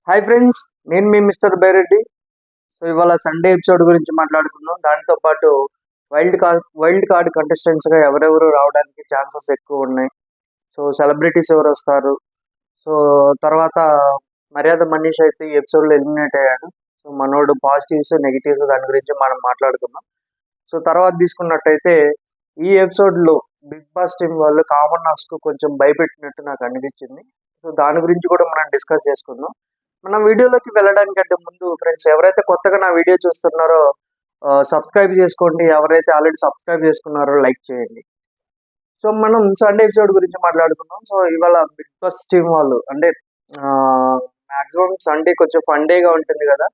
Hi friends, నేను మీ mister Byreddy. So ఇవాళ Sunday episode గురించి మాట్లాడుకుందాం. దానితో పాటు వైల్డ్ కార్డ్ కంటెస్టెంట్స్గా ఎవరెవరు రావడానికి ఛాన్సెస్ ఎక్కువ ఉన్నాయి. సో సెలబ్రిటీస్ ఎవరు వస్తారు. సో తర్వాత మర్యాద మనీష్ అయితే ఈ ఎపిసోడ్లో ఎలిమినేట్ అయ్యాడు. సో మనోడు పాజిటివ్స్ నెగిటివ్స్ దాని గురించి మనం మాట్లాడుకుందాం. సో తర్వాత తీసుకున్నట్టయితే ఈ ఎపిసోడ్లో బిగ్ బాస్ టీం వాళ్ళు కామనర్స్కు కొంచెం భయపెట్టినట్టు నాకు అనిపించింది. సో దాని గురించి కూడా మనం డిస్కస్ చేసుకుందాం. మనం వీడియోలోకి వెళ్ళడానికంటే ముందు ఫ్రెండ్స్, ఎవరైతే కొత్తగా నా వీడియో చూస్తున్నారో సబ్స్క్రైబ్ చేసుకోండి. ఎవరైతే ఆల్రెడీ సబ్స్క్రైబ్ చేసుకున్నారో లైక్ చేయండి. సో మనం సండే ఎపిసోడ్ గురించి మాట్లాడుకుందాం. సో ఇవాళ బిగ్ బాస్ టీం వాళ్ళు అంటే మాక్సిమం సండే కొంచెం ఫన్ డేగా ఉంటుంది కదా.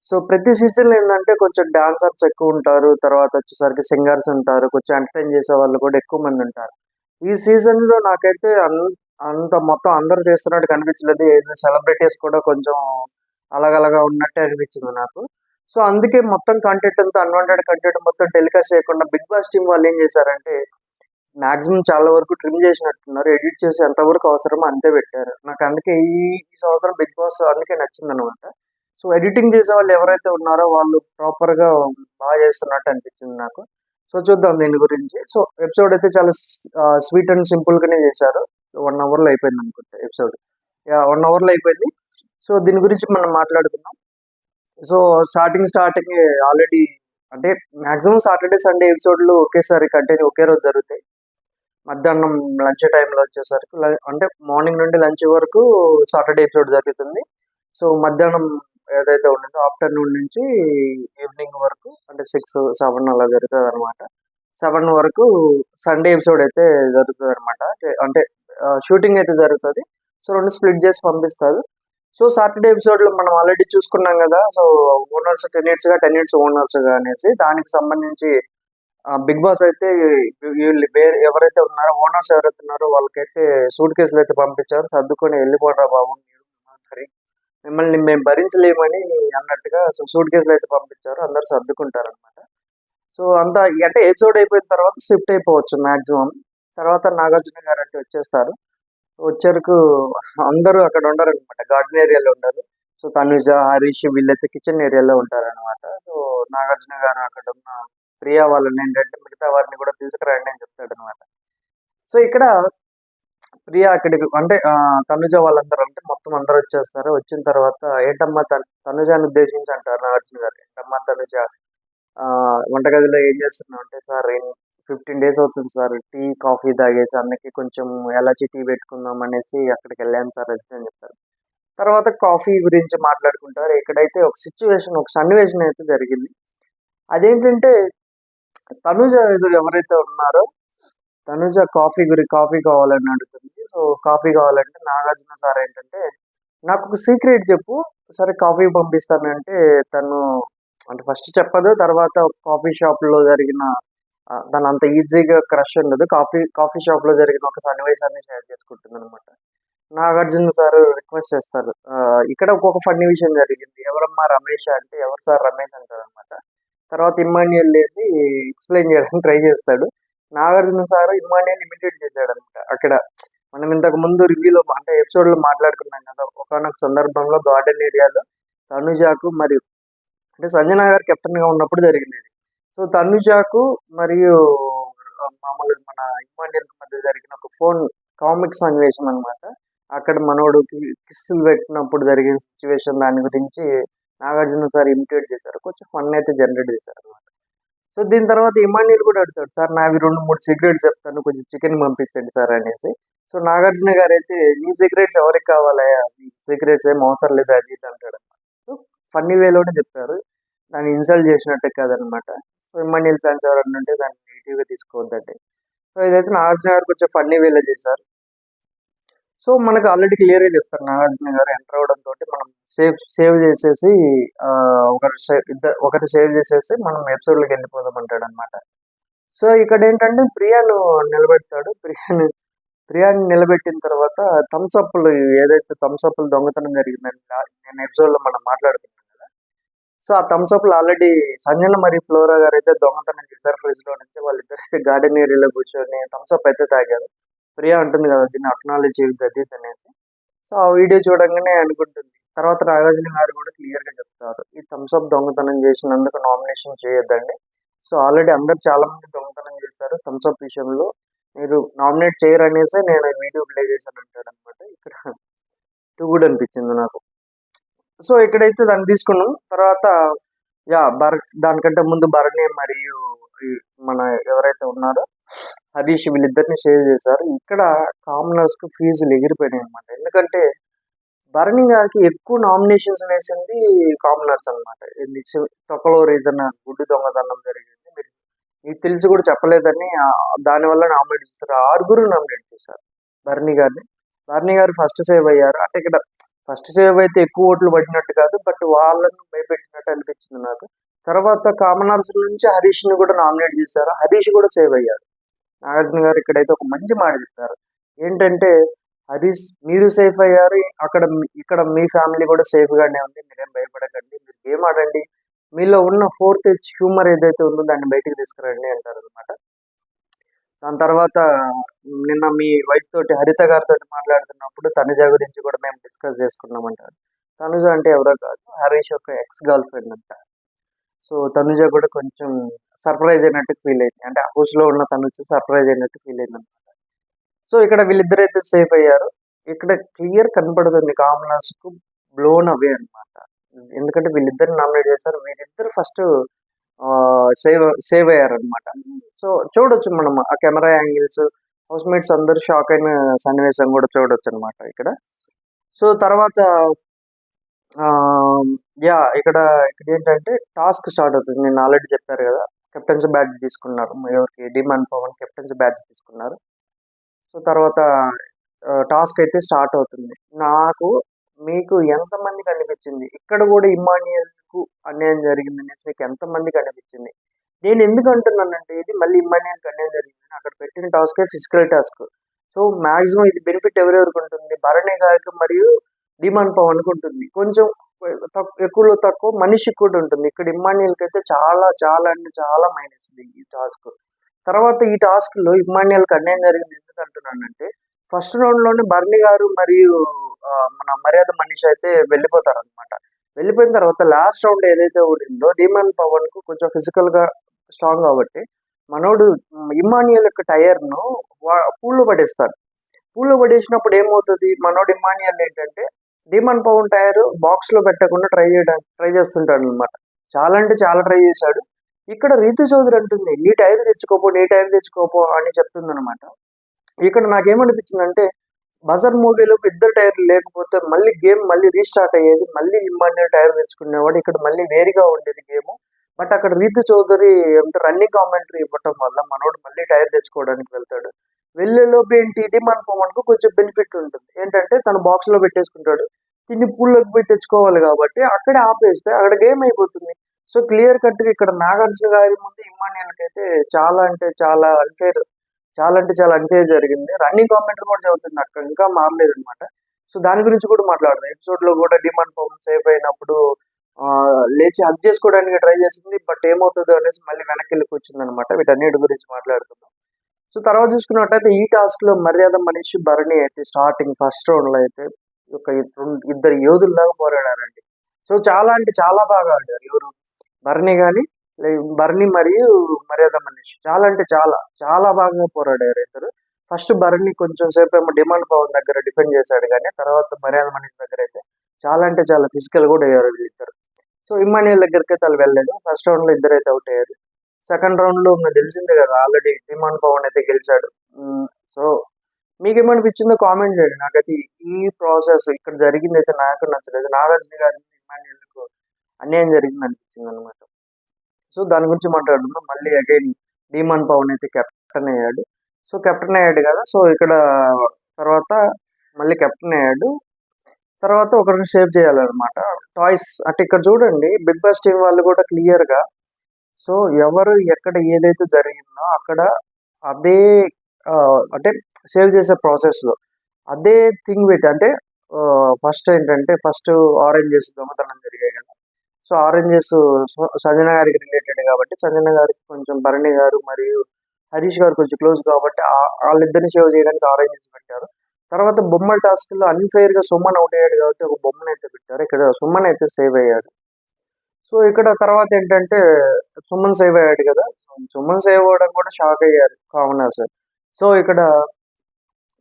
సో ప్రతి సీజన్లో ఏంటంటే కొంచెం డాన్సర్స్ ఎక్కువ ఉంటారు, తర్వాత వచ్చేసరికి సింగర్స్ ఉంటారు, కొంచెం ఎంటర్టైన్ చేసే వాళ్ళు కూడా ఎక్కువ మంది ఉంటారు. ఈ సీజన్లో నాకైతే అంత మొత్తం అందరూ చేస్తున్నట్టు కనిపించలేదు. ఏదో సెలబ్రిటీస్ కూడా కొంచెం అలగలగా ఉన్నట్టే అనిపించింది నాకు. సో అందుకే మొత్తం కంటెంట్ అంతా అన్వాంటెడ్ కంటెంట్ మొత్తం టెలికాస్ట్ చేయకుండా బిగ్ బాస్ టీం వాళ్ళు ఏం చేశారంటే మాక్సిమం చాలా వరకు ట్రిమ్ చేసినట్టున్నారు. ఎడిట్ చేసి ఎంతవరకు అవసరమో అంతే పెట్టారు. నాకు అందుకే ఈ సంవత్సరం బిగ్ బాస్ అందుకే నచ్చింది అనమాట. సో ఎడిటింగ్ చేసే వాళ్ళు ఎవరైతే ఉన్నారో వాళ్ళు ప్రాపర్గా బాగా చేస్తున్నట్టు అనిపించింది నాకు. సో చూద్దాం దీని గురించి. సో ఎపిసోడ్ అయితే చాలా స్వీట్ అండ్ సింపుల్గానే చేశారు. 1 అవర్లో అయిపోయింది అనుకుంటా ఎపిసోడ్. 1 అవర్లో అయిపోయింది. సో దీని గురించి మనం మాట్లాడుకుందాం. సో స్టార్టింగ్ ఆల్రెడీ అంటే మాక్సిమం సాటర్డే సండే ఎపిసోడ్లు ఒకేసారి కంటిన్యూ ఒకే రోజు జరుగుతాయి. మధ్యాహ్నం లంచ్ టైంలో వచ్చేసరికి అంటే మార్నింగ్ నుండి లంచ్ వరకు సాటర్డే ఎపిసోడ్ జరుగుతుంది. సో మధ్యాహ్నం ఏదైతే ఉండిందో ఆఫ్టర్నూన్ నుంచి ఈవినింగ్ వరకు అంటే 6-7 అలా జరుగుతుంది అనమాట. 7 వరకు సండే ఎపిసోడ్ అయితే జరుగుతుంది అనమాట. అంటే షూటింగ్ అయితే జరుగుతుంది. సో 2 స్ప్లిట్ చేసి పంపిస్తారు. సో సాటర్డే ఎపిసోడ్లో మనం ఆల్రెడీ చూసుకున్నాం కదా. సో ఓనర్స్ 10 ఇయర్స్గా 10 ఇయర్స్ ఓనర్స్గా అనేసి దానికి సంబంధించి బిగ్ బాస్ అయితే వీళ్ళు ఎవరైతే ఉన్నారో ఓనర్స్ ఎవరైతే ఉన్నారో వాళ్ళకైతే సూట్ కేసులు అయితే పంపించారు. సర్దుకొని వెళ్ళిపోరా బాబు మిమ్మల్ని మేము భరించలేమని అన్నట్టుగా సో సూట్ కేసులు అయితే పంపించారు. అందరు సర్దుకుంటారు అనమాట. సో అంతా అంటే ఎపిసోడ్ అయిపోయిన తర్వాత షిఫ్ట్ అయిపోవచ్చు మాక్సిమం. తర్వాత నాగార్జున గారు అంటే వచ్చేస్తారు. వచ్చేరకు అందరూ అక్కడ ఉండరు అనమాట, గార్డెన్ ఏరియాలో ఉండరు. సో తనుజ, హరీష్ వీళ్ళైతే కిచెన్ ఏరియాలో ఉంటారనమాట. సో నాగార్జున గారు అక్కడ ఉన్న ప్రియా వాళ్ళని ఏంటంటే మిగతా వారిని కూడా తీసుకురండి అని చెప్తాడు అనమాట. సో ఇక్కడ ప్రియా అక్కడికి అంటే తనుజ వాళ్ళందరూ అంటే మొత్తం అందరూ వచ్చేస్తారు. వచ్చిన తర్వాత ఏంటమ్మా తనుజాన్ని ఉద్దేశించి అంటారు నాగార్జున గారు, ఏంటమ్మా తనుజ వంటగదిలో ఏం చేస్తున్నావు అంటే, సార్ 15 days అవుతుంది సార్ టీ కాఫీ తాగేసి, అన్నకి కొంచెం ఎలాచి టీ పెట్టుకుందాం అనేసి అక్కడికి వెళ్ళాను సార్ అది అని చెప్తారు. తర్వాత కాఫీ గురించి మాట్లాడుకుంటారు. ఇక్కడైతే ఒక సన్నివేశం అయితే జరిగింది. అదేంటంటే తనుజ ఎవరైతే ఉన్నారో తనుజ కాఫీ కావాలని అడుగుతుంది. సో కాఫీ కావాలంటే నాగార్జున సార్ ఏంటంటే నాకు ఒక సీక్రెట్ చెప్పు, సరే కాఫీ పంపిస్తానంటే తను అంటే ఫస్ట్ చెప్పదు. తర్వాత కాఫీ షాప్లో జరిగిన దాని అంత ఈజీగా క్రష్ ఉండదు. కాఫీ షాప్లో జరిగిన ఒక సన్నివేశాన్ని షేర్ చేసుకుంటుంది అనమాట. నాగార్జున సార్ రిక్వెస్ట్ చేస్తారు. ఇక్కడ ఒక్కొక్క ఫన్నీ విషయం జరిగింది. ఎవరమ్మా రమేష్ అంటే, ఎవరు సార్ రమేష్ అంటారు అనమాట. తర్వాత ఇమ్మాన్యుయల్ వేసి ఎక్స్ప్లెయిన్ చేయడానికి ట్రై చేస్తాడు. నాగార్జున సార్ ఇమ్మాన్యుయల్ ఇమిటేట్ చేశాడు అనమాట. అక్కడ మనం ఇంతకు ముందు రివ్యూలో అంటే ఎపిసోడ్లో మాట్లాడుకున్నాం కదా, ఒకనొక సందర్భంలో గార్డెన్ ఏరియాలో తనుజాకు మరియు అంటే సంజన గారు కెప్టెన్గా ఉన్నప్పుడు జరిగింది ఇది. సో తనుజాకు మరియు మామూలుగా మన ఇమ్మాన్యుయల్ మధ్య జరిగిన ఒక ఫోన్ కామిక్ సన్నివేశం అనమాట. అక్కడ మనోడుకి కిస్సులు పెట్టినప్పుడు జరిగిన సిచ్యువేషన్ దాని గురించి నాగార్జున సార్ ఇమిటేట్ చేశారు. కొంచెం ఫన్ అయితే జనరేట్ చేశారు అనమాట. సో దీని తర్వాత ఇమాన్యుయల్ కూడా అడుగుతాడు, సార్ నావి 2-3 సీక్రెట్స్ చెప్తాను, కొంచెం చికెన్ పంపించండి సార్ అనేసి. సో నాగార్జున గారు అయితే నీ సీక్రెట్స్ ఎవరికి కావాలా, నీ సీక్రెట్స్ ఏం అవసరం లేదు అది ఇది అంటాడు అనమాట. సో ఫన్నీ వేలోనే చెప్తారు, దాన్ని ఇన్సల్ట్ చేసినట్టే కాదనమాట. సో ఇమాన్యుయల్ ఫ్యాన్స్ ఎవరన్నా ఉంటే దాన్ని నెగిటివ్గా తీసుకోవద్దండి. సో ఇదైతే నాగార్జున గారు కొంచెం ఫన్నీ వేలో చేశారు. సో మనకు ఆల్రెడీ క్లియర్గా చెప్తారు నాగార్జున గారు ఎంటర్ అవడంతో మనం సేవ్ చేసేసి ఒకరు సేవ్ చేసేసి మనం ఎపిసోడ్లోకి వెళ్ళిపోదాం అంటాడు అనమాట. సో ఇక్కడ ఏంటంటే ప్రియాను నిలబెడతాడు. ప్రియాని నిలబెట్టిన తర్వాత థమ్స్అప్లు ఏదైతే థమ్స్అప్లు దొంగతనం జరిగిందని నేను ఎపిసోడ్లో మనం మాట్లాడుకున్నాం కదా. సో ఆ థమ్స్అప్లు ఆల్రెడీ సంజన మరియు ఫ్లోరా గారు అయితే దొంగతనం చేశారు ఫ్రిడ్జ్లో నుంచి. వాళ్ళిద్దరైతే గార్డెన్ ఏరియాలో కూర్చొని థమ్స్అప్ అయితే తాగారు. ప్రియా అంటుంది కదా దీన్ని అక్నాలెడ్జ్ చేయద్దు అది అనేసి. సో ఆ వీడియో చూడంగానే అనుకుంటుంది, తర్వాత నాగార్జున గారు కూడా క్లియర్గా చెప్తారు, ఈ థమ్స్అప్ దొంగతనం చేసినందుకు నామినేషన్ చేయొద్దండి. సో ఆల్రెడీ అందరు చాలా మంది దొంగతనం చేస్తారు, థమ్స్అప్ విషయంలో మీరు నామినేట్ చేయరు అనేసి నేను వీడియో ప్లే చేశాను అంటాడు అనమాట. ఇక్కడ టూ గుడ్ అనిపించింది నాకు. సో ఇక్కడైతే దాన్ని తీసుకున్నాం. తర్వాత దానికంటే ముందు భరణి మరియు మన ఎవరైతే ఉన్నారో హరీష్ వీళ్ళిద్దరిని సేవ్ చేశారు. ఇక్కడ కామనర్స్ కు ఫీజులు ఎగిరిపోయినాయి అనమాట. ఎందుకంటే భరణి గారికి ఎక్కువ నామినేషన్స్ వేసింది కామనర్స్ అనమాట. తొక్కలో రీజన్ గుడ్డు దొంగతనం జరిగింది, మీకు తెలిసి కూడా చెప్పలేదని దానివల్ల నామినేట్ చేశారు. 6 నామినేట్ చేశారు భరణి గారిని. భరణి గారు ఫస్ట్ సేవ్ అయ్యారు. అంటే ఇక్కడ ఫస్ట్ సేవ్ అయితే ఎక్కువ ఓట్లు పడినట్టు కాదు, బట్ వాళ్ళను భయపెట్టినట్టు అనిపించింది నాకు. తర్వాత కామనర్స్ నుంచి హరీష్ ని కూడా నామినేట్ చేశారు, హరీష్ కూడా సేవ్ అయ్యారు. నాగార్జున గారు ఇక్కడైతే ఒక మంచి మాట చెప్పారు, ఏంటంటే హరీష్ మీరు సేఫ్ అయ్యారు, ఇక్కడ మీ ఫ్యామిలీ కూడా సేఫ్ గానే ఉంది, మీరేం భయపడకండి, మీరు గేమ్ ఆడండి, మీలో ఉన్న ఫోర్త్ హ్యూమర్ ఏదైతే ఉందో దాన్ని బయటికి తీసుకురండి అంటారు అనమాట. దాని తర్వాత నిన్న మీ వైఫ్ తోటి హరిత గారితో మాట్లాడుతున్నప్పుడు తనుజ గురించి కూడా మేము డిస్కస్ చేసుకున్నామంటారు. తనుజ అంటే ఎవరో కాదు, హరీష్ యొక్క ఎక్స్ గర్ల్ ఫ్రెండ్ అంట. సో తనుజ కూడా కొంచెం సర్ప్రైజ్ అయినట్టు ఫీల్ అయింది, అంటే హౌస్ లో ఉన్న తనుజ సర్ప్రైజ్ అయినట్టు ఫీల్ అయింది అనమాట. సో ఇక్కడ వీళ్ళిద్దరైతే సేఫ్ అయ్యారు. ఇక్కడ క్లియర్ కనపడుతుంది కామనర్స్ కు బ్లోన్ అవే అనమాట. ఎందుకంటే వీళ్ళిద్దరిని నామినేట్ చేస్తారు, వీళ్ళిద్దరు ఫస్ట్ సేవ్ అయ్యారనమాట. సో చూడొచ్చు మనం ఆ కెమెరా యాంగిల్స్, హౌస్ మేట్స్ అందరూ షాక్ అయిన సన్నివేశం కూడా చూడొచ్చు అనమాట ఇక్కడ. సో తర్వాత ఇక్కడ ఏంటంటే టాస్క్ స్టార్ట్ అవుతుంది. నేను ఆల్రెడీ చెప్పారు కదా, కెప్టెన్సీ బ్యాడ్జ్ తీసుకున్నారు, ఎవరికి డిమాండ్ పవన్ కెప్టెన్సీ బ్యాడ్జ్ తీసుకున్నారు. సో తర్వాత టాస్క్ అయితే స్టార్ట్ అవుతుంది. నాకు మీకు ఎంతమందికి అనిపించింది ఇక్కడ కూడా ఇమ్మాన్యుయల్ కు అన్యాయం జరిగింది అనేసి మీకు ఎంతమందికి అనిపించింది? నేను ఎందుకు అంటున్నానంటే ఇది మళ్ళీ ఇమ్మాన్యుయల్ అన్యాయం జరిగింది, అక్కడ పెట్టిన టాస్కే ఫిజికల్ టాస్క్. సో మాక్సిమం ఇది బెనిఫిట్ ఎవరెవరికి ఉంటుంది, భరణి గారికి మరియు డిమాండ్ పవన్కి ఉంటుంది. కొంచెం ఎక్కువలో తక్కువ మనిషికి కూడా ఉంటుంది. ఇక్కడ ఇమ్మాన్యుయల్కి అయితే చాలా చాలా అంటే చాలా మైనస్ ఈ టాస్క్. తర్వాత ఈ టాస్క్ లో ఇమ్మాన్యుయల్కి అన్యాయం జరిగింది ఎందుకు అంటున్నానంటే, ఫస్ట్ రౌండ్ లోనే భరణి గారు మరియు మన మర్యాద మనిషి అయితే వెళ్ళిపోతారు అనమాట. వెళ్ళిపోయిన తర్వాత లాస్ట్ రౌండ్ ఏదైతే ఓడిందో డిమాండ్ పవన్ కు కొంచెం ఫిజికల్ గా స్ట్రాంగ్ కాబట్టి మనోడు ఇమ్మాన్యుయల్ యొక్క టైర్ ను పూల్లో పడేస్తాడు. పూల్లో పడేసినప్పుడు ఏమవుతుంది, మనోడు ఇమ్మాన్యుయల్ ఏంటంటే డిమాండ్ పవన్ టైర్ బాక్స్ లో పెట్టకుండా ట్రై చేస్తుంటాడు అనమాట. చాలా అంటే చాలా ట్రై చేశాడు. ఇక్కడ రీతు చౌదరి అంటుంది నీ టైర్ తెచ్చుకోపో అని చెప్తుంది అనమాట. ఇక్కడ నాకేమనిపించింది అంటే బజర్ మూవీలో ఇద్దరు టైర్లు లేకపోతే మళ్ళీ గేమ్ మళ్ళీ రీస్టార్ట్ అయ్యేది, మళ్ళీ ఇమ్మాన్యుయల్ టైర్ తెచ్చుకునేవాడు, ఇక్కడ మళ్ళీ వేరుగా ఉండేది గేమ్. బట్ అక్కడ రీతు చౌదరి రన్నింగ్ కామెంటరీ ఇవ్వటం వల్ల మనోడు మళ్ళీ టైర్ తెచ్చుకోవడానికి వెళ్తాడు. వెళ్ళేలోపు ఏంటి డిమాండ్ పవన్ కు కొంచెం బెనిఫిట్ ఉంటుంది, ఏంటంటే తను బాక్స్ లో పెట్టేసుకుంటాడు, తిని పూల్లోకి పోయి తెచ్చుకోవాలి కాబట్టి అక్కడే ఆపేస్తే అక్కడ గేమ్ అయిపోతుంది. సో క్లియర్ కట్ గా ఇక్కడ నాగార్జున గారి ముందు ఇమ్మాన్యుయల్కి అయితే చాలా అంటే చాలా అన్ఫేర్ జరిగింది. రన్నింగ్ కామెంటరీ కూడా చదువుతుంది, అక్కడ ఇంకా మారలేదు అనమాట. సో దాని గురించి కూడా మాట్లాడదాం. ఎపిసోడ్ లో కూడా డిమాండ్ పవన్ సేఫ్ అయినప్పుడు లేచి హక్ చేసుకోవడానికి ట్రై చేసింది, బట్ ఏమవుతుందో అనేసి మళ్ళీ వెనక్కి వెళ్ళి వచ్చింది అనమాట. వీటన్నిటి గురించి మాట్లాడుతున్నాం. సో తర్వాత చూసుకున్నట్టయితే ఈ టాస్క్ లో మర్యాద మనిషి భరణి అయితే స్టార్టింగ్ ఫస్ట్ రౌండ్ లో అయితే ఒక ఇద్దరు యోధుల్లాగా పోరాడారండి. సో చాలా అంటే చాలా బాగా ఆడారు ఎవరు, భరణి మరియు మర్యాద మనిషి. చాలా అంటే చాలా బాగా పోరాడారు ఇద్దరు. ఫస్ట్ భరణి కొంచెం సేపు ఏమో డిమాండ్ పవన్ దగ్గర డిఫెండ్ చేశాడు, కానీ తర్వాత మర్యాద మనిషి దగ్గర అయితే చాలా అంటే చాలా ఫిజికల్ కూడా అయ్యారు వీళ్ళిద్దరు. సో ఇమ్మాన్యుయల్ దగ్గరికి అయితే వాళ్ళు వెళ్ళలేదు. ఫస్ట్ రౌండ్ లో ఇద్దరు అయితే అవుట్ అయ్యారు. సెకండ్ రౌండ్ లో తెలిసిందే కదా, ఆల్రెడీ డిమాండ్ పవన్ అయితే గెలిచాడు. సో మీకేమనిపించిందో కామెంట్ చేయండి. నాకైతే ఈ ప్రాసెస్ ఇక్కడ జరిగింది అయితే నాకు నచ్చలేదు. నాగార్జున గారికి ఇమ్మాన్యుయల్కు అన్యాయం జరిగింది అనిపించింది అనమాట. సో దాని గురించి మాట్లాడుతున్నాం. మళ్ళీ అగైన్ డిమాండ్ పవన్ అయితే కెప్టెన్ అయ్యాడు. సో కెప్టెన్ అయ్యాడు కదా, సో ఇక్కడ తర్వాత మళ్ళీ కెప్టెన్ అయ్యాడు. తర్వాత ఒకరిని సేవ్ చేయాలన్నమాట. టాయ్స్ అంటే ఇక్కడ చూడండి, బిగ్ బాస్ టీం వాళ్ళు కూడా క్లియర్ గా సో ఎవరు ఎక్కడ ఏదైతే జరిగిందో అక్కడ అదే అంటే సేవ్ చేసే ప్రాసెస్ లో అదే థింగ్ పెట్టి, అంటే ఫస్ట్ ఏంటంటే ఫస్ట్ ఆరెంజెస్ దొంగతనం జరిగాయి కదా. సో ఆరెంజెస్ సంజన గారికి రిలేటెడ్ కాబట్టి సంజన గారికి కొంచెం భరణి గారు మరియు హరీష్ గారు కొంచెం క్లోజ్ కాబట్టి వాళ్ళిద్దరిని సేవ్ చేయడానికి ఆరెంజెస్ పెట్టారు. తర్వాత బొమ్మల టాస్క్లో అన్ఫెయిర్ గా సుమన్ అవుట్ అయ్యాడు కాబట్టి ఒక బొమ్మను అయితే పెట్టారు. ఇక్కడ సుమన్ అయితే సేవ్ అయ్యాడు. సో ఇక్కడ తర్వాత ఏంటంటే సుమన్ సేవ్ అయ్యాడు కదా, సుమన్ సేవ్ అవ్వడం కూడా షాక్ అయ్యారు కామనర్స్. సో ఇక్కడ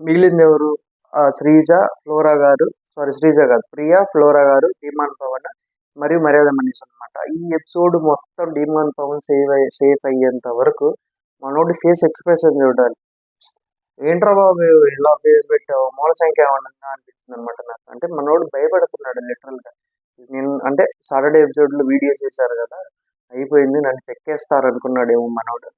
మిగిలింది ఎవరు? శ్రీజ, ఫ్లోరా గారు, సారీ శ్రీజ కాదు, ప్రియా, ఫ్లోరా గారు, డిమాండ్ పవన్ మరియు మర్యాద మనీష్ అనమాట. ఈ ఎపిసోడ్ మొత్తం డిమాండ్ పవన్ సేఫ్ అయ్యేంత వరకు మనోడి ఫేస్ ఎక్స్ప్రెషన్ చూడాలి. ఏంట్రా బాబు ఇలా ఫేస్ పెట్టావు, మూల సంఖ్య ఏమన్నా అనిపించింది అనమాట నాకు. అంటే మనోడు భయపడుతున్నాడు లిటరల్ గా. నేను అంటే సాటర్డే ఎపిసోడ్ లో వీడియో చేశారు కదా, అయిపోయింది నన్ను చెక్కేస్తారు అనుకున్నాడేమో మనోడు.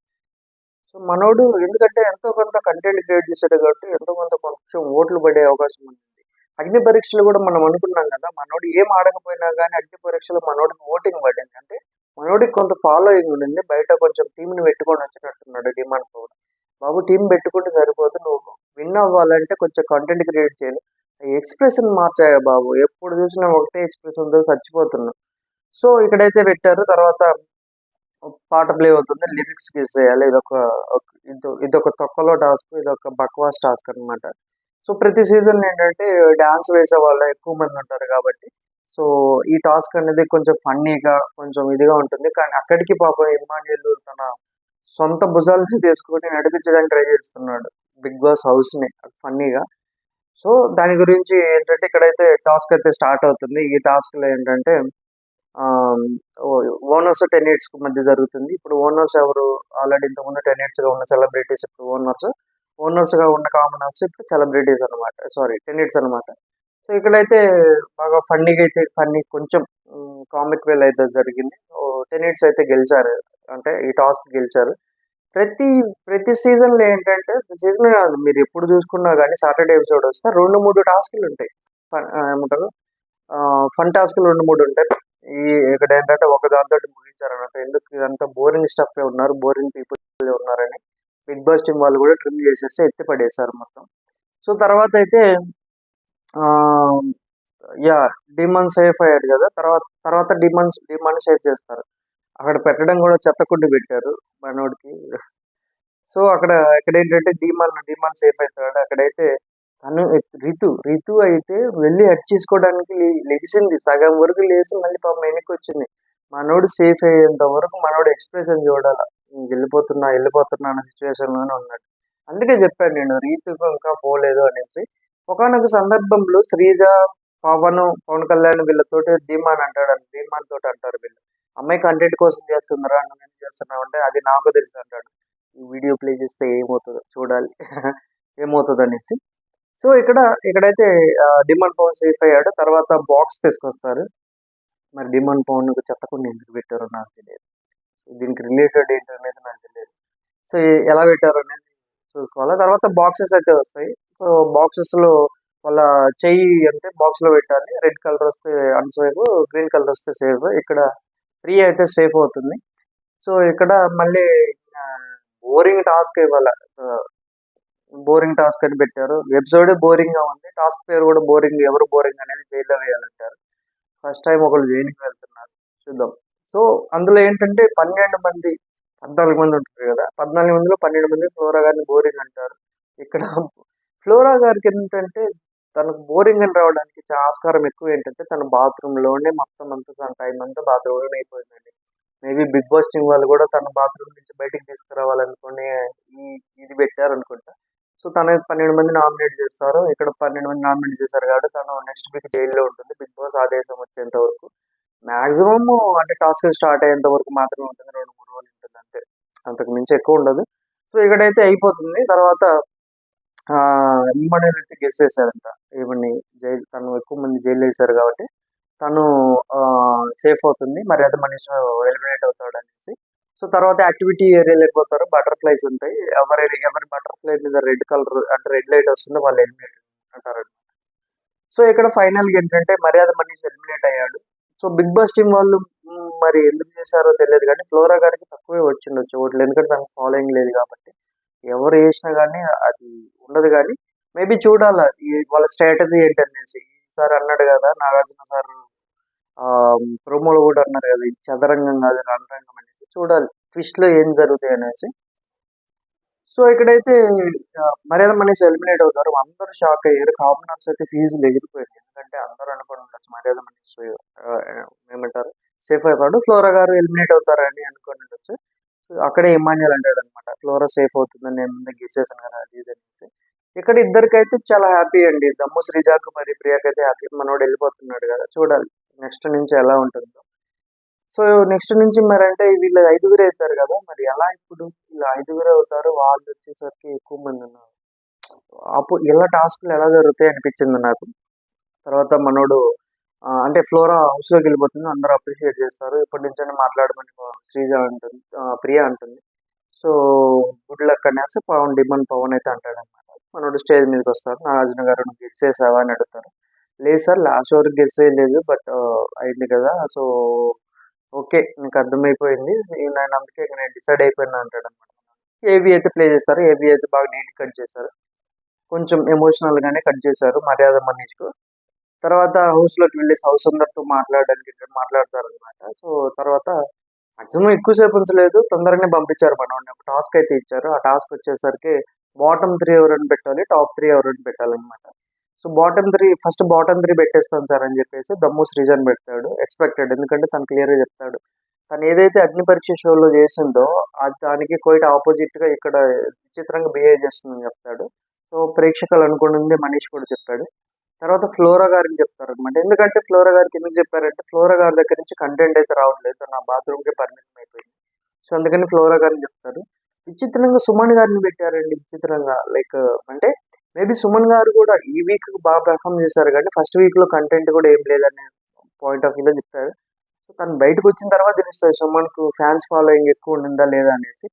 సో మనోడు ఎందుకంటే ఎంతో కొంత కంటెంట్ క్రియేట్ చేశాడు కాబట్టి ఎంతో కొంత కొంచెం ఓట్లు పడే అవకాశం ఉంది. అగ్ని పరీక్షలు కూడా మనం అనుకున్నాం కదా, మనోడు ఏం ఆడకపోయినా కానీ అగ్ని పరీక్షలో మనోడికి ఓటింగ్ పడింది. అంటే మనోడికి కొంత ఫాలోయింగ్ ఉండింది, బయట కొంచెం టీంని పెట్టుకొని వచ్చినట్టున్నాడు డిమాండ్ పవన్. బాబు టీం పెట్టుకుంటే సరిపోదు, నువ్వు విన్ అవ్వాలంటే కొంచెం కంటెంట్ క్రియేట్ చేయాలి. ఎక్స్ప్రెషన్ మార్చాయా బాబు, ఎప్పుడు చూసినా ఒకటే ఎక్స్ప్రెషన్తో చచ్చిపోతున్నావు. సో ఇక్కడైతే పెట్టారు. తర్వాత పాట ప్లే అవుతుంది, లిరిక్స్ గీసేయాలి. ఇదొక తొక్కలో టాస్క్, ఇదొక బక్వాస్ టాస్క్ అనమాట. సో ప్రతి సీజన్ ఏంటంటే డాన్స్ వేసే వాళ్ళు ఎక్కువ మంది ఉంటారు కాబట్టి సో ఈ టాస్క్ అనేది కొంచెం ఫన్నీగా కొంచెం ఇదిగా ఉంటుంది. కానీ అక్కడికి పాపం ఇమ్మాన్యుయల్ తన సొంత భుజాలను తీసుకొని నడిపించడానికి ట్రై చేస్తున్నాడు బిగ్ బాస్ హౌస్ ని ఫన్నీగా. సో దాని గురించి ఏంటంటే ఇక్కడైతే టాస్క్ అయితే స్టార్ట్ అవుతుంది. ఈ టాస్క్ లో ఏంటంటే ఓనర్స్ 10 ఇయర్స్ మధ్య జరుగుతుంది. ఇప్పుడు ఓనర్స్ ఎవరు? ఆల్రెడీ ఇంతకుముందు 10 ఇయర్స్ గా ఉన్న సెలబ్రిటీస్ ఇప్పుడు ఓనర్స్ గా ఉన్న కామనర్స్ ఇప్పుడు సెలబ్రిటీస్ అనమాట, సారీ 10 ఇయర్స్ అనమాట. సో ఇక్కడైతే బాగా ఫన్నీ కొంచెం కామిక్ వేల్ అయితే జరిగింది. 10 ఇయర్స్ అయితే గెలిచారు, అంటే ఈ టాస్క్ గెలిచారు. ప్రతి ప్రతి సీజన్ లో ఏంటంటే సీజన్ కాదు, మీరు ఎప్పుడు చూసుకున్నా కానీ సాటర్డే ఎపిసోడ్ వస్తే 2-3 టాస్క్లు ఉంటాయి. ఏమంటారు, ఫన్ టాస్క్లు 2-3 ఉంటాయి. ఇక్కడ ఏంటంటే ఒక దాంతో ముగించారన్నమాట. ఎందుకు ఇదంతా బోరింగ్ స్టఫ్ ఉన్నారు, బోరింగ్ పీపుల్ ఉన్నారని బిగ్ బాస్ టీం వాళ్ళు కూడా ట్రిమ్ చేసేసి ఎత్తి పడేశారు మొత్తం. సో తర్వాత అయితే యా డిమాండ్ సేఫ్ అయ్యాడు కదా, తర్వాత డిమాండ్ సేఫ్ చేస్తారు. అక్కడ పెట్టడం కూడా చెత్తకుండి పెట్టారు మనోడికి. సో ఇక్కడ ఏంటంటే డిమాండ్ సేఫ్ అవుతాడు. అక్కడైతే తను రితు అయితే వెళ్ళి హెడ్ చేసుకోవడానికి లెగిసింది, సగం వరకు లేచి మళ్ళీ పాపం వెనక్కి వచ్చింది. మనోడు సేఫ్ అయ్యేంత వరకు మనోడు ఎక్స్ప్రెషన్ చూడాల, వెళ్ళిపోతున్నా అన్న సిచ్యువేషన్ లోనే ఉన్నాడు. అందుకే చెప్పాను నేను రీతుకు ఇంకా పోలేదు అనేసి. ఒకనొక సందర్భంలో శ్రీజ, పవన్ కళ్యాణ్ వీళ్ళతోటి డిమాండ్ తోటి అంటారు వీళ్ళు, అమ్మాయి కంటెంట్ కోసం చేస్తున్నారా, నువ్వు ఏం చేస్తున్నావు అంటే అది నాకు తెలుసు అంటాడు. ఈ వీడియో ప్లే చేస్తే ఏమవుతుందో చూడాలి ఏమవుతుంది అనేసి. సో ఇక్కడైతే డిమాండ్ పవన్ సేఫ్ అయ్యాడు. తర్వాత బాక్స్ తీసుకొస్తారు. మరి డిమాండ్ పవన్ చెత్తకుండా ఎందుకు పెట్టారో నాకు తెలియదు, దీనికి రిలేటెడ్ ఏంటనేది నాకు తెలియదు. సో ఎలా పెట్టారు అనేది చూసుకోవాలి. తర్వాత బాక్సెస్ అయితే వస్తాయి. సో బాక్సెస్ లో వాళ్ళ చెయ్యి అంటే బాక్స్ లో పెట్టాలి. రెడ్ కలర్ వస్తే అన్సేఫ్, గ్రీన్ కలర్ వస్తే సేఫ్. ఇక్కడ 3 అయితే సేఫ్ అవుతుంది. సో ఇక్కడ మళ్ళీ బోరింగ్ టాస్క్ ఇవ్వాల, బోరింగ్ టాస్క్ అని పెట్టారు. ఎపిసోడ్ బోరింగ్ గా ఉంది, టాస్క్ పేరు కూడా బోరింగ్. ఎవరు బోరింగ్ అనేది జైల్లో వేయాలంటారు. ఫస్ట్ టైం ఒకళ్ళు జైలుకి వెళ్తున్నారు, చూద్దాం. సో అందులో ఏంటంటే 14 మంది ఉంటారు కదా, 14 మందిలో 12 మంది ఫ్లోరా గారిని బోరింగ్ అంటారు. ఇక్కడ ఫ్లోరా గారికి ఏంటంటే తనకు బోరింగ్ అని రావడానికి ఆస్కారం ఎక్కువ ఏంటంటే తన బాత్రూమ్ లోనే మొత్తం అంతా తన టైం అంతా బాత్రూమ్ లోనే అయిపోయిందండి. మేబీ బిగ్ బాస్ టీం వాళ్ళు కూడా తన బాత్రూమ్ నుంచి బయటికి తీసుకురావాలనుకుని ఇది పెట్టారు అనుకుంటా. సో తన 12 మంది నామినేట్ చేస్తారు. ఇక్కడ 12 మంది నామినేట్ చేశారు కాబట్టి తను నెక్స్ట్ వీక్ జైల్లో ఉంటుంది, బిగ్ బాస్ ఆదేశం వచ్చేంత వరకు. మాక్సిమం అంటే టాస్క్ స్టార్ట్ అయ్యేంత వరకు మాత్రమే ఉంటుంది, 2-3 రోజులు ఉంటుంది అంతే, అంతకు మించి ఎక్కువ ఉండదు. సో ఇక్కడైతే అయిపోతుంది. తర్వాత ఇమ్మనీని అయితే గెస్ చేశారంట, ఈవెన్ని తను ఎక్కువ మంది జైలు వేశారు కాబట్టి తను సేఫ్ అవుతుంది, మర్యాద మనీష్ ఎలిమినేట్ అవుతాడు అనేసి. సో తర్వాత యాక్టివిటీ ఏరియాలోకి పోతారు, బటర్ఫ్లైస్ ఉంటాయి. ఎవరి బటర్ఫ్లై మీద రెడ్ కలర్ అంటే రెడ్ లైట్ వస్తుందో వాళ్ళు ఎలిమినేట్ అంటారు. సో ఇక్కడ ఫైనల్ గా ఏంటంటే మర్యాద మనీష్ ఎలిమినేట్ అయ్యాడు. సో బిగ్ బాస్ టీం వాళ్ళు మరి ఎందుకు చేశారో తెలియదు కానీ ఫ్లోరా గారికి తక్కువే వచ్చిండొచ్చు ఓట్లు, ఎందుకంటే తనకు ఫాలోయింగ్ లేదు కాబట్టి. ఎవరు వేసినా కానీ అది ఉండదు. కానీ మేబీ చూడాలా వాళ్ళ స్ట్రాటజీ ఏంటనేసి. సార్ అన్నాడు కదా నాగార్జున సార్ ప్రోమోలో కూడా అన్నారు కదా, ఇది చదరంగం కాదు రణరంగం అనేసి. చూడాలి ట్విస్ట్ లో ఏం జరుగుతాయి అనేసి. సో ఇక్కడైతే మర్యాద మనీష్ ఎలిమినేట్ అవుతారు. అందరూ షాక్ అయ్యారు. కామనర్స్ అయితే ఫీజులు ఎగిరిపోయాయి. ఎందుకంటే అందరూ అనుకుని ఉండొచ్చు మర్యాద మనీష్ ఏమంటారు సేఫ్ అయిపోయాడు, ఫ్లోరా గారు ఎలిమినేట్ అవుతారని అనుకుని ఉండొచ్చు. సో అక్కడే ఇమాన్యుల్ అంటాడు అనమాట, ఫ్లోరా సేఫ్ అవుతుందని నేను ముందే గెస్ కదా అది ఇది అనేసి. ఇక్కడ ఇద్దరికైతే చాలా హ్యాపీ అండి. దమ్ము శ్రీజాకు మరి ప్రియాకైతే హ్యాపీ, మనోడు వెళ్ళిపోతున్నాడు కదా, చూడాలి నెక్స్ట్ నుంచి ఎలా ఉంటుందో. సో నెక్స్ట్ నుంచి మరి అంటే వీళ్ళు 5గురు అవుతారు కదా, మరి ఎలా ఇప్పుడు వీళ్ళు 5గురు అవుతారు, వాళ్ళు వచ్చేసరికి ఎక్కువ మంది ఉన్నారు. అప్పుడు ఇలా టాస్క్లు ఎలా జరుగుతాయి అనిపించింది నాకు. తర్వాత మనోడు అంటే ఫ్లోరా హౌస్లోకి వెళ్ళిపోతుంది, అందరూ అప్రిషియేట్ చేస్తారు. ఇప్పటి నుంచైనా మాట్లాడమని శ్రీజ అంటుంది, ప్రియా అంటుంది. సో గుడ్ లక్ అనేసి పవన్ అయితే అంటాడు అనమాట. మనోడు స్టేజ్ మీదకి వస్తారు. నాగార్జున గారు నువ్వు గెస్ చేసావా అని అడుగుతారు. లేదు సార్ లాస్ట్ వరకు గెస్ చేయలేదు, బట్ అయింది కదా, సో ఓకే నీకు అర్థమైపోయింది, నేను అందుకే నేను డిసైడ్ అయిపోయినా అంటాడు అనమాట. ఏవి అయితే ప్లే చేస్తారు, ఏవి అయితే బాగా నీట్ కట్ చేశారు, కొంచెం ఎమోషనల్ గానే కట్ చేశారు మర్యాద మనీష్కు. తర్వాత హౌస్లోకి వెళ్ళేసి హౌస్ అందరితో మాట్లాడడానికి మాట్లాడతారు అనమాట. సో తర్వాత మాక్సిమం ఎక్కువసేపు ఉంచలేదు, తొందరగానే పంపించారు మనోడిని. ఒక టాస్క్ అయితే ఇచ్చారు. ఆ టాస్క్ వచ్చేసరికి బాటమ్ 3 ఎవరైనా పెట్టాలి, టాప్ 3 ఎవరైనా పెట్టాలన్నమాట. సో బాటమ్ 3 పెట్టేస్తాను సార్ అని చెప్పేసి దమ్ము సృజన్ పెడతాడు. ఎక్స్పెక్టెడ్, ఎందుకంటే తను క్లియర్గా చెప్తాడు. తను ఏదైతే అగ్ని పరీక్ష షోలో చేసిందో దానికి క్వైట్ ఆపోజిట్ గా ఇక్కడ విచిత్రంగా బిహేవ్ చేస్తుందని చెప్తాడు. సో ప్రేక్షకులు అనుకున్నది మనీష్ కూడా చెప్పాడు. తర్వాత ఫ్లోరా గారికి చెప్తారు అనమాట. ఎందుకంటే ఫ్లోరా గారికి ఎందుకు చెప్పారంటే, ఫ్లోరా గారి దగ్గర నుంచి కంటెంట్ అయితే రావట్లేదు, నా బాత్రూమ్కి పర్మిషన్ అయిపోయింది. సో అందుకని ఫ్లోరా గారిని చెప్తారు. విచిత్రంగా సుమన్ గారిని పెట్టారండి, విచిత్రంగా లైక్ అంటే మేబీ సుమన్ గారు కూడా ఈ వీక్ బాగా పెర్ఫామ్ చేశారు, కానీ ఫస్ట్ వీక్ లో కంటెంట్ కూడా ఏం లేదనే పాయింట్ ఆఫ్ వ్యూలో చెప్తారు. సో తను బయటకు వచ్చిన తర్వాత తెలుస్తుంది సుమన్ కు ఫ్యాన్స్ ఫాలోయింగ్ ఎక్కువ ఉండిందా లేదా అనేసి.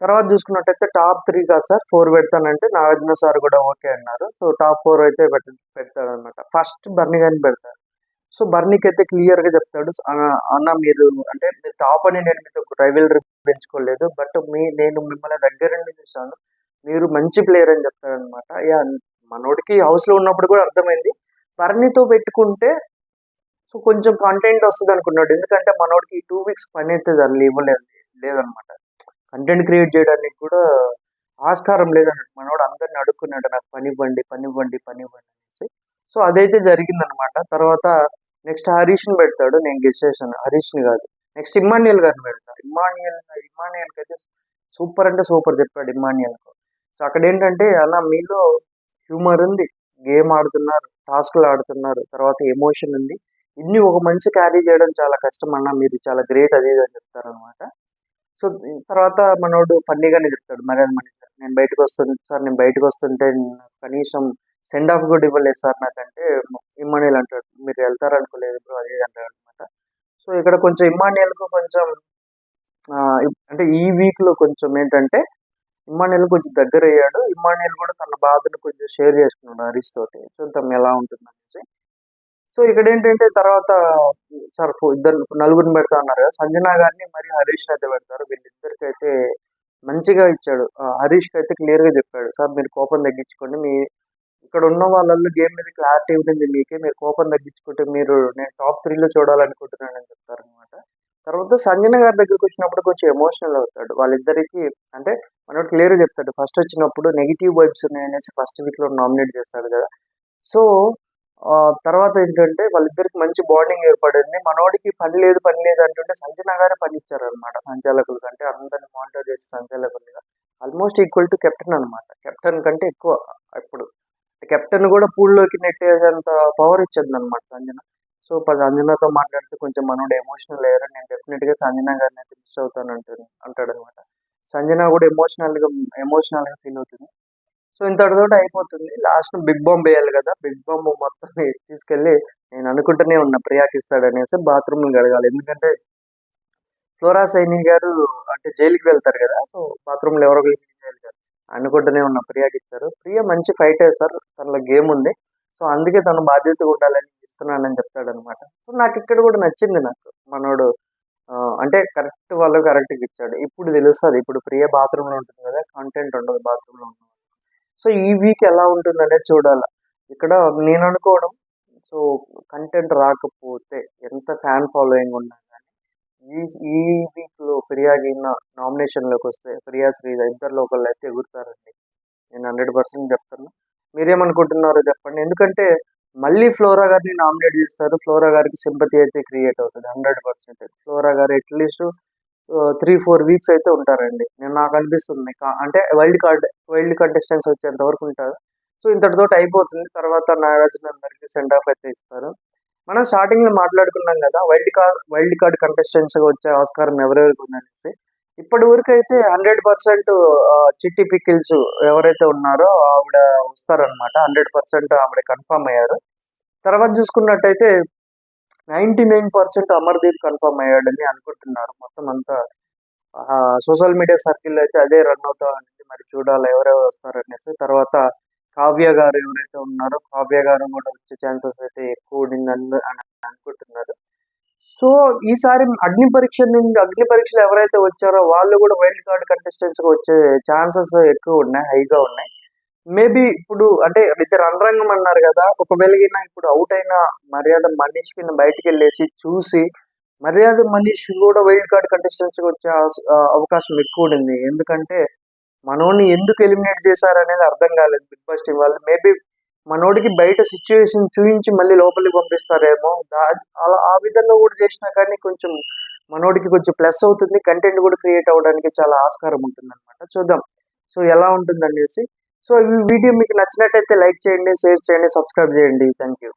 తర్వాత చూసుకున్నట్టయితే టాప్ 3 కాదు సార్ 4 పెడతానంటే నాగార్జున సార్ కూడా ఓకే అన్నారు. సో టాప్ 4 అయితే పెడతాడు అనమాట. ఫస్ట్ బర్నీ గారిని పెడతారు. సో బర్నీకి అయితే క్లియర్ గా చెప్తాడు, అన్న మీరు అంటే మీరు టాప్ అని నేను మీతో రైవల్రీ పెంచుకోలేదు, బట్ నేను మిమ్మల్ని దగ్గర నుండి చూసాను, మీరు మంచి ప్లేయర్ అని చెప్తాడు అనమాట. మనోడికి హౌస్ లో ఉన్నప్పుడు కూడా అర్థమైంది, బర్నీతో పెట్టుకుంటే సో కొంచెం కంటెంట్ వస్తుంది అనుకున్నాడు. ఎందుకంటే మనోడికి 2 వీక్స్ పని అయితే దాన్ని ఇవ్వలేదు లేదనమాట. కంటెంట్ క్రియేట్ చేయడానికి కూడా ఆస్కారం లేదన్నట్టు. మనోడు అందరిని అడుక్కున్నాడు, నాకు పని ఇవ్వండి అనేసి. సో అదైతే జరిగిందనమాట. తర్వాత నెక్స్ట్ హరీష్ని పెడతాడు. నేను గెస్ చేశాను, హరీష్ని కాదు, నెక్స్ట్ ఇమ్మాన్యుయల్ గారిని పెడతాడు. ఇమ్మాన్యుయల్కి అయితే సూపర్ అంటే సూపర్ చెప్పాడు ఇమ్మాన్యుయల్కు. సో అక్కడ ఏంటంటే అలా మీలో హ్యూమర్ ఉంది, గేమ్ ఆడుతున్నారు, టాస్క్లు ఆడుతున్నారు, తర్వాత ఎమోషన్ ఉంది, ఇన్ని ఒక మనిషి క్యారీ చేయడం చాలా కష్టం అన్న, మీరు చాలా గ్రేట్ అది అని చెప్తారనమాట. సో తర్వాత మనోడు ఫన్నీగానే చెప్తాడు మర్యాద మనీష్, నేను బయటకు వస్తుంటే కనీసం సెండ్ ఆఫ్ కూడా ఇవ్వలేదు సార్ నాకంటే. ఇమ్మాన్యుయల్ అంటాడు, మీరు వెళ్తారనుకోలేదు బ్రో అది అంటాడు అనమాట. సో ఇక్కడ కొంచెం ఇమ్మాన్యుయల్కు కొంచెం అంటే ఈ వీక్ లో కొంచెం ఏంటంటే ఇమ్మాన్యుయల్ కొంచెం దగ్గర అయ్యాడు. ఇమ్మాన్యుయల్ కూడా తన బాధను కొంచెం షేర్ చేసుకున్నాడు హరీష్ తోటి, చూద్దాం ఎలా ఉంటుంది అనేసి. సో ఇక్కడ ఏంటంటే తర్వాత సార్ ఇద్దరు నలుగురిని పెడతా ఉన్నారు కదా, సంజనా గారిని మరి హరీష్ అయితే పెడతారు. వీళ్ళిద్దరికి అయితే మంచిగా ఇచ్చాడు. హరీష్కి అయితే క్లియర్ గా చెప్పాడు, సార్ మీరు కోపం తగ్గించుకోండి, మీ ఇక్కడ ఉన్న వాళ్ళల్లో గేమ్ మీద క్లారిటీ ఉంటుంది మీకే, మీరు కోపం తగ్గించుకుంటే మీరు నేను టాప్ 3లో చూడాలనుకుంటున్నానని చెప్తారు అనమాట. తర్వాత సంజన గారి దగ్గరికి వచ్చినప్పుడు కొంచెం ఎమోషనల్ అవుతాడు. వాళ్ళిద్దరికి అంటే మనోడు క్లియర్ చెప్తాడు, ఫస్ట్ వచ్చినప్పుడు నెగిటివ్ వైబ్స్ ఉన్నాయనేసి ఫస్ట్ వీక్ లో నామినేట్ చేస్తాడు కదా. సో తర్వాత ఏంటంటే వాళ్ళిద్దరికి మంచి బాండింగ్ ఏర్పడింది. మనోడికి పని లేదు అంటుంటే సంజన గారే పని ఇచ్చారు అనమాట సంచాలకులు కంటే. అందరిని మానిటర్ చేసే సంచాలకులుగా ఆల్మోస్ట్ ఈక్వల్ టు కెప్టెన్ అనమాట. కెప్టెన్ కంటే ఎక్కువ ఇప్పుడు కెప్టెన్ కూడా పూల్లోకి నెట్టేంత పవర్ ఇచ్చేది అనమాట సంజన. సో సంజనతో మాట్లాడితే కొంచెం మనోడు ఎమోషనల్ అయ్యారు, నేను డెఫినెట్ గా సంజన గారిని అయితే మిస్ అవుతాను అంటాడు అనమాట. సంజన కూడా ఎమోషనల్ గా ఫీల్ అవుతుంది. సో ఇంతటితోటి అయిపోతుంది. లాస్ట్ బిగ్ బాంబ్ వేయాలి కదా, బిగ్ బాంబ్ మొత్తం తీసుకెళ్లి నేను అనుకుంటూనే ఉన్నా ప్రియాకి ఇస్తాడు అనేసి బాత్రూమ్ కడగాలి. ఎందుకంటే ఫ్లోరా సైని గారు అంటే జైలుకి వెళ్తారు కదా, సో బాత్రూమ్ లో ఎవరో చేయాలి కదా అనుకుంటూనే ఉన్నా ప్రియాకి ఇస్తారు. ప్రియ మంచి ఫైటర్ సార్, తనలో గేమ్ ఉంది, సో అందుకే తను బాధ్యతగా ఉండాలని ఇస్తున్నానని చెప్తాడు అనమాట. సో నాకు ఇక్కడ కూడా నచ్చింది, నాకు మనోడు అంటే కరెక్ట్ వాళ్ళు కరెక్ట్గా ఇచ్చాడు. ఇప్పుడు తెలుస్తుంది, ఇప్పుడు ప్రియ బాత్రూమ్ లో ఉంటుంది కదా, కంటెంట్ ఉండదు బాత్రూమ్ లో ఉంటుంది. సో ఈ వీక్ ఎలా ఉంటుంది అనేది చూడాలి. ఇక్కడ నేను అనుకోవడం, సో కంటెంట్ రాకపోతే ఎంత ఫ్యాన్ ఫాలోయింగ్ ఉన్నా కానీ ఈ ఈ వీక్లో ఫిర్యాదు నామినేషన్లోకి వస్తే ఫిర్యాదు శ్రీజ ఇద్దరిలో ఒకళ్ళు అయితే ఎగురుతారండి. నేను 100% చెప్తాను. మీరేమనుకుంటున్నారో చెప్పండి. ఎందుకంటే మళ్ళీ ఫ్లోరా గారిని నామినేట్ చేస్తారు. ఫ్లోరా గారికి సింపతి అయితే క్రియేట్ అవుతుంది 100%. ఫ్లోరా గారు అట్లీస్ట్ 3-4 వీక్స్ అయితే ఉంటారండి. నాకు అనిపిస్తుంది. అంటే వైల్డ్ కంటెస్టెంట్స్ వచ్చేంత వరకు ఉంటారు. సో ఇంతటితోటి అయిపోతుంది. తర్వాత నాగార్జున గారికి సెండ్ ఆఫ్ అయితే ఇస్తారు. మనం స్టార్టింగ్ లో మాట్లాడుకున్నాం కదా, వైల్డ్ కార్డ్ కంటెస్టెంట్స్ గా వచ్చే ఆస్కారం ఎవరెవరికి ఉందనేసి. ఇప్పటి వరకు అయితే 100% చిట్టి పికిల్స్ ఎవరైతే ఉన్నారో ఆవిడ వస్తారనమాట. 100% ఆవిడ కన్ఫర్మ్ అయ్యారు. తర్వాత చూసుకున్నట్టయితే 99% అమర్దీప్ కన్ఫర్మ్ అయ్యాడని అనుకుంటున్నారు. మొత్తం అంతా సోషల్ మీడియా సర్కిల్ అయితే అదే రన్ అవుతా ఉంది. మరి చూడాలి ఎవరెవరు వస్తారనేసి. తర్వాత కావ్య గారు ఎవరైతే ఉన్నారో కావ్య గారు కూడా వచ్చే ఛాన్సెస్ అయితే ఎక్కువ ఉండిందని అనుకుంటున్నారు. సో ఈసారి అగ్ని పరీక్షలు ఎవరైతే వచ్చారో వాళ్ళు కూడా వైల్డ్ కార్డ్ కంటెస్టెంట్స్ గా వచ్చే ఛాన్సెస్ ఎక్కువ ఉన్నాయి, హైగా ఉన్నాయి. మేబీ ఇప్పుడు అంటే అయితే రణరంగం అన్నారు కదా, ఒకవేళ ఇప్పుడు అవుట్ అయిన మర్యాద మనీష్ కింద బయటికి వెళ్ళేసి చూసి మర్యాద మనీష్ కూడా వైల్డ్ కార్డ్ కంటెస్టెంట్స్ గా వచ్చే అవకాశం ఎక్కువ ఉండింది. ఎందుకంటే మనోడిని ఎందుకు ఎలిమినేట్ చేశారనేది అర్థం కాలేదు బిగ్ బాస్ టీం వాళ్ళు. మేబీ మనోడికి బయట సిచ్యువేషన్ చూపించి మళ్ళీ లోపలికి పంపిస్తారేమో. అలా ఆ విధంగా కూడా చేసినా కానీ కొంచెం మనోడికి కొంచెం ప్లస్ అవుతుంది. కంటెంట్ కూడా క్రియేట్ అవ్వడానికి చాలా ఆస్కారం ఉంటుంది అనమాట. చూద్దాం సో ఎలా ఉంటుంది అనేసి. సో ఈ వీడియో మీకు నచ్చినట్టయితే లైక్ చేయండి, షేర్ చేయండి, సబ్స్క్రైబ్ చేయండి. Thank you.